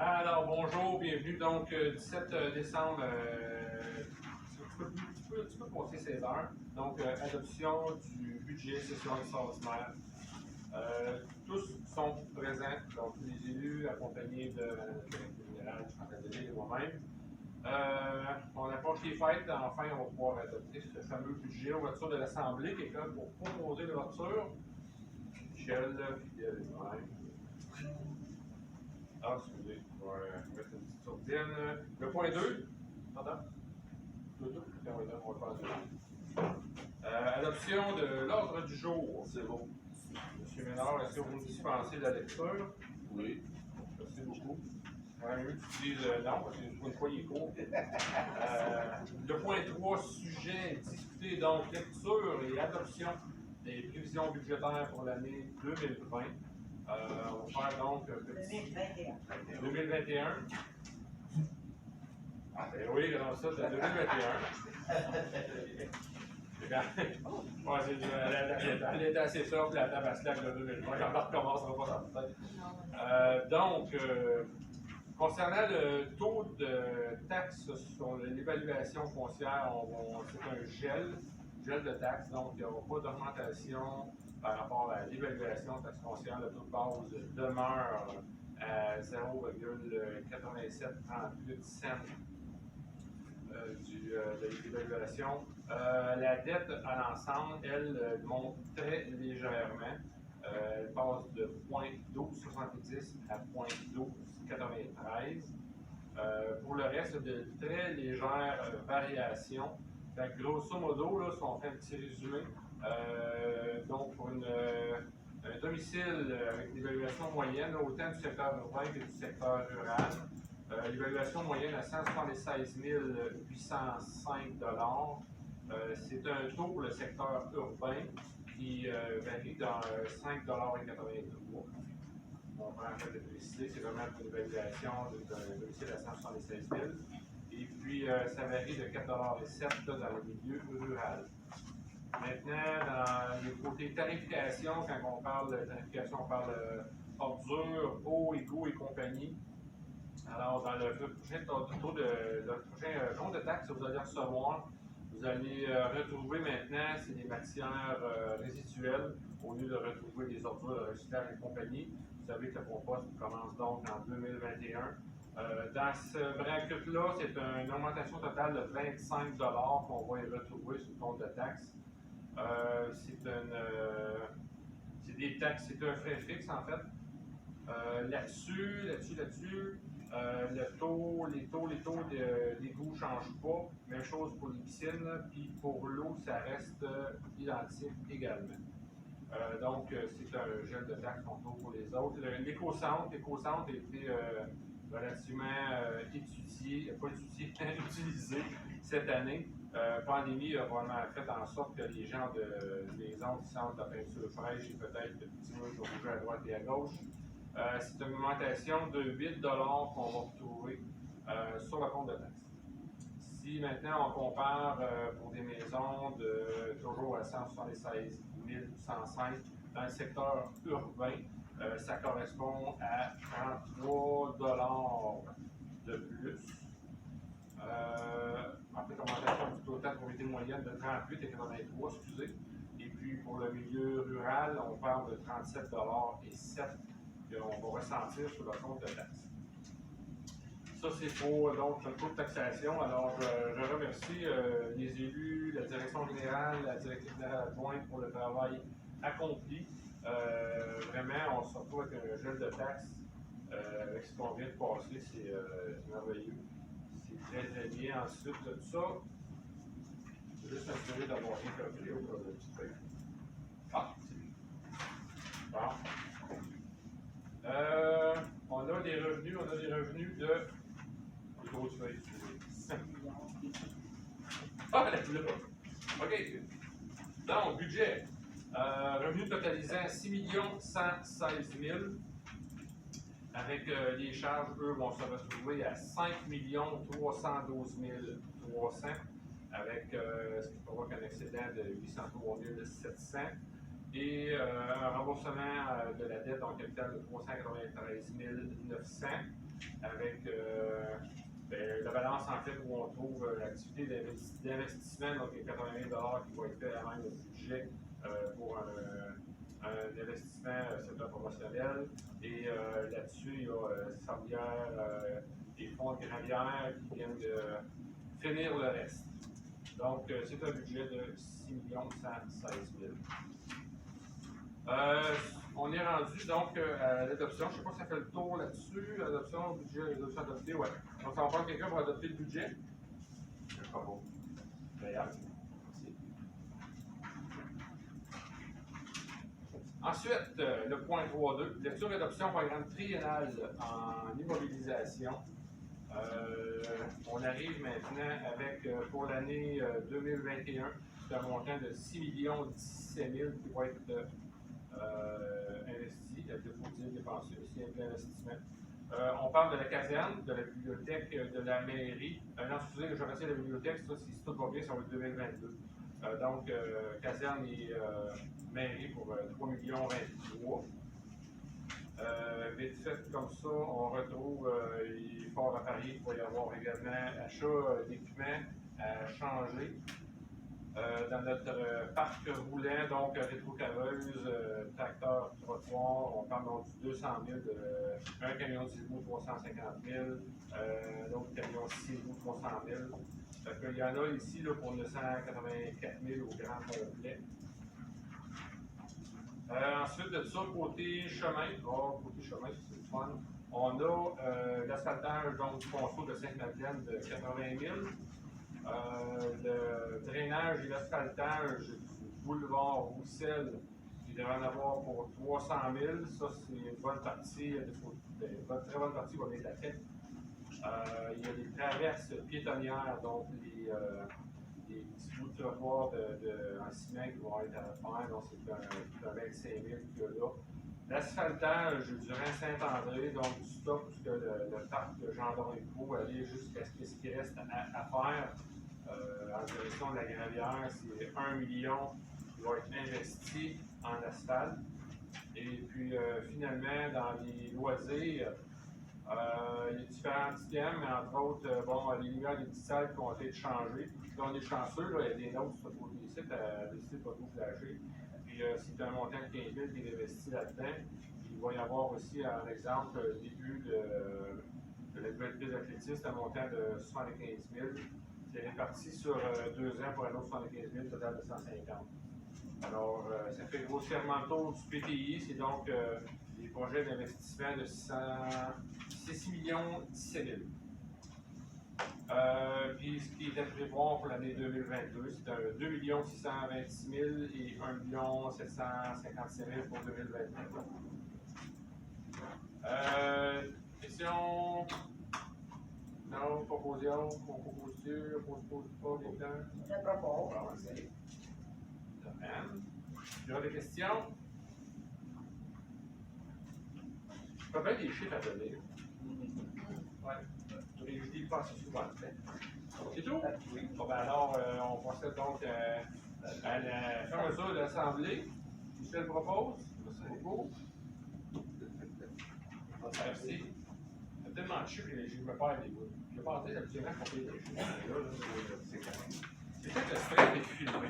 Alors, bonjour, bienvenue. Donc, 17 décembre, tu peux passer 16 heures. Donc, adoption du budget, session extraordinaire. Tous sont présents, donc les élus accompagnés de Mme la directrice générale, Chantal Delisle et moi-même. On approche les fêtes, enfin, on va pouvoir adopter ce fameux budget. Ouverture de l'Assemblée, quelqu'un pour proposer l'ouverture. Michel, fidèle et moi-même. Ah, excusez, je vais mettre une petite sourdine. Le point 2, attends. On va faire adoption de l'ordre du jour. C'est bon. Monsieur Ménard, est-ce que vous me dispensez de la lecture? Oui. Merci beaucoup. Mieux que tu dises non, parce que pour une fois, il est court. Le point 3, sujet discuté, donc lecture et adoption des prévisions budgétaires pour l'année 2020. On va faire donc 2021. Ah, ben oui, dans ça, c'est 2021. Elle était assez soft, la table à slack de 2020. On ne recommencera pas dans la tête. Donc, concernant le taux de taxe sur l'évaluation foncière, c'est un gel de taxe, donc il n'y aura pas d'augmentation par rapport à l'évaluation de taxe foncière. Le taux de base demeure à 0,8738 cents de l'évaluation. La dette à l'ensemble, elle, monte très légèrement. Elle passe de 0,1270 à 0,1293. Pour le reste, de très légères variations. Fait que grosso modo, là, si on fait un petit résumé, donc pour un domicile avec une évaluation moyenne, autant du secteur urbain que du secteur rural, l'évaluation moyenne à 176 805 c'est un taux pour le secteur urbain qui varie dans 5,83 On prend en fait de préciser, c'est vraiment pour l'évaluation d'un domicile à 176 000 Et puis, ça varie de 4,07 dans le milieu rural. Maintenant, dans les côtés tarification, quand on parle de tarification, on parle ordures, eau, égouts et compagnie. Alors, dans le prochain compte de taxes que vous allez recevoir, vous allez retrouver maintenant, c'est des matières résiduelles au lieu de retrouver des ordures de recyclage et compagnie. Vous savez que le compost commence donc en 2021. Dans ce bracket-là, c'est une augmentation totale de 25 qu'on va y retrouver sur le compte de taxes. C'est des taxes, c'est un frais fixe en fait. Là-dessus, les taux d'égout ne changent pas. Même chose pour les piscines, puis pour l'eau, ça reste identique également. Donc, c'est un gel de taxes qu'on trouve pour les autres. L'éco-centre a été relativement utilisé cette année. Pandémie a vraiment fait en sorte que les gens des autres centres de peinture fraîche et peut-être de petits murs de rouge à droite et à gauche. C'est une augmentation de 8 qu'on va retrouver sur le compte de taxes. Si maintenant on compare pour des maisons toujours à 176 105 dans le secteur urbain, ça correspond à 33 de plus. En fait, augmentation du taux de taxe propriété moyenne de 38 et 83, excusez. Et puis pour le milieu rural, on parle de 37 et 7 qu'on va ressentir sur le compte de taxe. Ça, c'est pour donc, le taux de taxation. Alors, je remercie les élus, la direction générale, la directrice générale adjointe pour le travail accompli. Vraiment, on se retrouve avec un gel de taxes avec ce qu'on vient de passer. C'est merveilleux. C'est très, très bien. Ensuite de ça, je vais juste m'assurer d'avoir bien copié au cas de petit peu. Ah, c'est bien. Bon. On a des revenus de. Les grosses feuilles, ah, la plus là. OK. Donc, budget. Revenus totalisant 6 116 000. Avec les charges, eux, vont se retrouver à 5 312 300. Avec ce qui provoque un excédent de 803 700. Et un remboursement de la dette en capital de 393 900. avec la balance en fait où on trouve l'activité d'investissement, donc les 80 000 qui va être fait à même le budget pour un investissement secteur promotionnel. Et là-dessus, il y a Sarbière, des fonds de Gravière qui viennent de finir le reste. Donc, c'est un budget de 6 116 000. On est rendu donc à l'adoption. Je ne sais pas si ça fait le tour là-dessus. L'adoption, le budget, les options adoptées, ouais. Donc, ça va prendre quelqu'un pour adopter le budget. Bravo. D'ailleurs. Merci. Ensuite, le point 3.2, lecture et adoption programme triennal en immobilisation. On arrive maintenant avec, pour l'année 2021, c'est un montant de 6 017 000 qui va être investi, à défaut de dire dépensé aussi avec l'investissement. On parle de la caserne, de la bibliothèque, de la mairie. Non, excusez, je retire la bibliothèque, ça, si tout va bien, ça va être 2022. Donc, caserne et mairie pour 3 23 000. Vite fait comme ça, on retrouve les forts à parier qu'il va y avoir également achat d'équipements à changer. Dans notre parc roulant, donc rétrocaveuse, tracteur, trottoir, on parle donc du 200 000, un camion 10 roues 350 000, l'autre camion 6 roues 300 000. Il y en a ici là, pour 984 000 au grand complet. Ensuite de ça, côté chemin, côté chemin, c'est le fun. On a l'asphaltage donc du ponceau de Sainte-Madeleine de 80 000. Le drainage et l'asphaltage du boulevard Roussel, il devrait en avoir pour 300 000. Ça, c'est une bonne partie, une très bonne partie va venir de la tête. Il y a des traverses piétonnières, donc les petits bouts de trottoir en ciment qui vont être à faire. Donc, c'est un 25 000 qu'il y a là. L'asphaltage du Rhin-Saint-André, donc du stop jusqu'à le parc de Jean-Doré-Court, aller jusqu'à ce qu'il reste à faire. En direction de la Gravière, c'est 1 million qui va être investi en asphalte. Et puis finalement, dans les loisirs, il y a différents items, mais entre autres, les lumières des petites salles qui ont été changées. Là, on est chanceux, là, il y a des notes sur les sites à décider de pas tout flasher. Puis c'est un montant de 15 000 qui est investi là-dedans. Il va y avoir aussi, en exemple, début de la nouvelle piste d'athlétisme, c'est un montant de 75 000. C'est réparti sur 2 ans pour un autre 75 000, total de 150. Alors, ça fait grossièrement le tour du PTI. C'est donc des projets d'investissement de 6 17 000. Puis ce qui est à prévoir pour l'année 2022, c'est un 2 626 000 et 1 755 000 pour 2023. Question? Non, proposition, on propose pas les plans. Je propose. Bon, merci. Il y aura des questions? Je peux bien des chiffres à donner. Ouais. Je dis pas si souvent. C'est tout? Oui. Bon, ben alors, on procède donc à la fermeture de l'Assemblée. Michel propose. Merci beaucoup. Merci. Il y a tellement de chiffres que je me perds des bouts. Je vais pas dire absolument qu'on fait des chiffres. Là, c'est peut-être le stress d'être filmé.